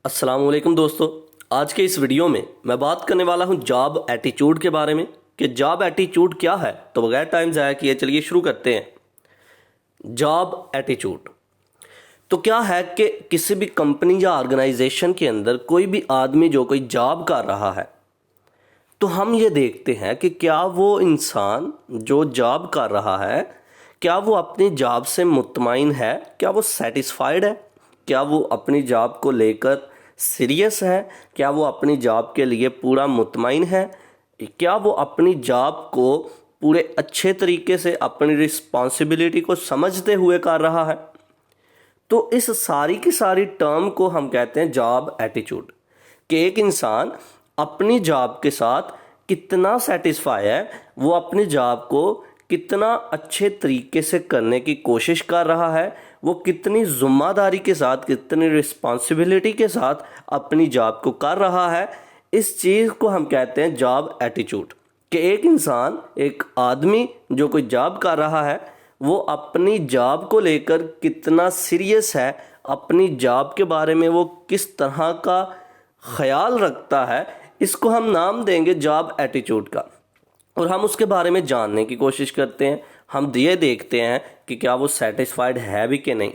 अस्सलाम वालेकुम दोस्तों। आज के इस वीडियो में मैं बात करने वाला हूं जॉब एटीट्यूड के बारे में कि जॉब एटीट्यूड क्या है। तो बगैर टाइम ज़ाया किए चलिए शुरू करते हैं। जॉब एटीट्यूड तो क्या है कि किसी भी कंपनी या ऑर्गेनाइजेशन के अंदर कोई भी आदमी जो कोई जॉब कर रहा है तो हम ये देखते हैं कि क्या वो इंसान जो जॉब कर रहा है क्या वो अपनी जॉब से मुतमईन है, क्या वो सेटिस्फाइड है, क्या वो अपनी जॉब को लेकर सीरियस है, क्या वो अपनी जॉब के लिए पूरा मुतमईन है, क्या वो अपनी जॉब को पूरे अच्छे तरीके से अपनी रिस्पॉन्सिबिलिटी को समझते हुए कर रहा है। तो इस सारी की सारी टर्म को हम कहते हैं जॉब एटीट्यूड कि एक इंसान अपनी जॉब के साथ कितना सेटिस्फाई है, वो अपनी जॉब को कितना अच्छे तरीके से करने की कोशिश कर रहा है, वो कितनी ज़िम्मेदारी के साथ कितनी रिस्पॉन्सिबिलिटी के साथ अपनी जॉब को कर रहा है। इस चीज़ को हम कहते हैं जॉब एटीट्यूड कि एक इंसान एक आदमी जो कोई जॉब कर रहा है वो अपनी जॉब को लेकर कितना सीरियस है, अपनी जॉब के बारे में वो किस तरह का ख्याल रखता है, इसको हम नाम देंगे जॉब एटीट्यूड का। और हम उसके बारे में जानने की कोशिश करते हैं। हम ये देखते हैं कि क्या वो सेटिस्फाइड है भी कि नहीं।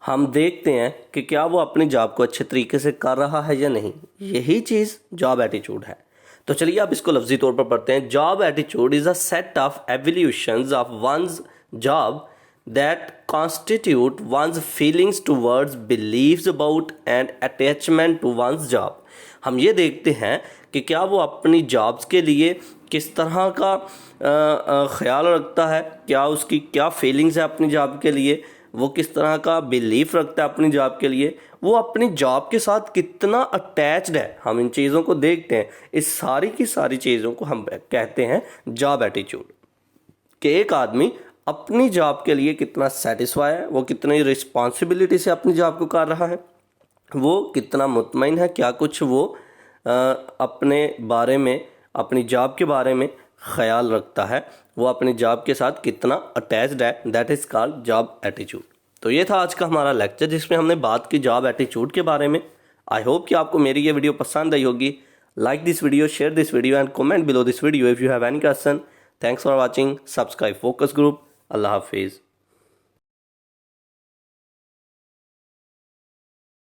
हम देखते हैं कि क्या वो अपनी जॉब को अच्छे तरीके से कर रहा है या नहीं। यही चीज़ जॉब एटीट्यूड है। तो चलिए आप इसको लफ्जी तौर पर पढ़ते हैं। Job attitude is a set of evolutions of one's job that constitute one's feelings towards beliefs about and attachment to one's job। हम ये देखते हैं कि क्या वो अपनी जॉब्स के लिए किस तरह का ख्याल रखता है, क्या उसकी क्या फीलिंग्स है अपनी जॉब के लिए, वो किस तरह का बिलीफ रखता है अपनी जॉब के लिए, वो अपनी जॉब के साथ कितना अटैच्ड है। हम इन चीज़ों को देखते हैं। इस सारी की सारी चीज़ों को हम कहते हैं जॉब एटीट्यूड कि एक आदमी अपनी जॉब के लिए कितना सेटिस्फाई है, वो कितनी रिस्पॉन्सिबिलिटी से अपनी जॉब को कर रहा है, वो कितना मुतमईन है, क्या कुछ वो अपने बारे में अपनी जॉब के बारे में ख्याल रखता है, वो अपनी जॉब के साथ कितना अटैच्ड है। That is called job attitude. तो ये था आज का हमारा लेक्चर जिसमें हमने बात की जॉब एटीट्यूड के बारे में। आई होप कि आपको मेरी ये वीडियो पसंद आई होगी। Like this video, share this video and comment below this video if you have any question. Thanks for watching. Subscribe focus group. अल्लाह हाफिज़।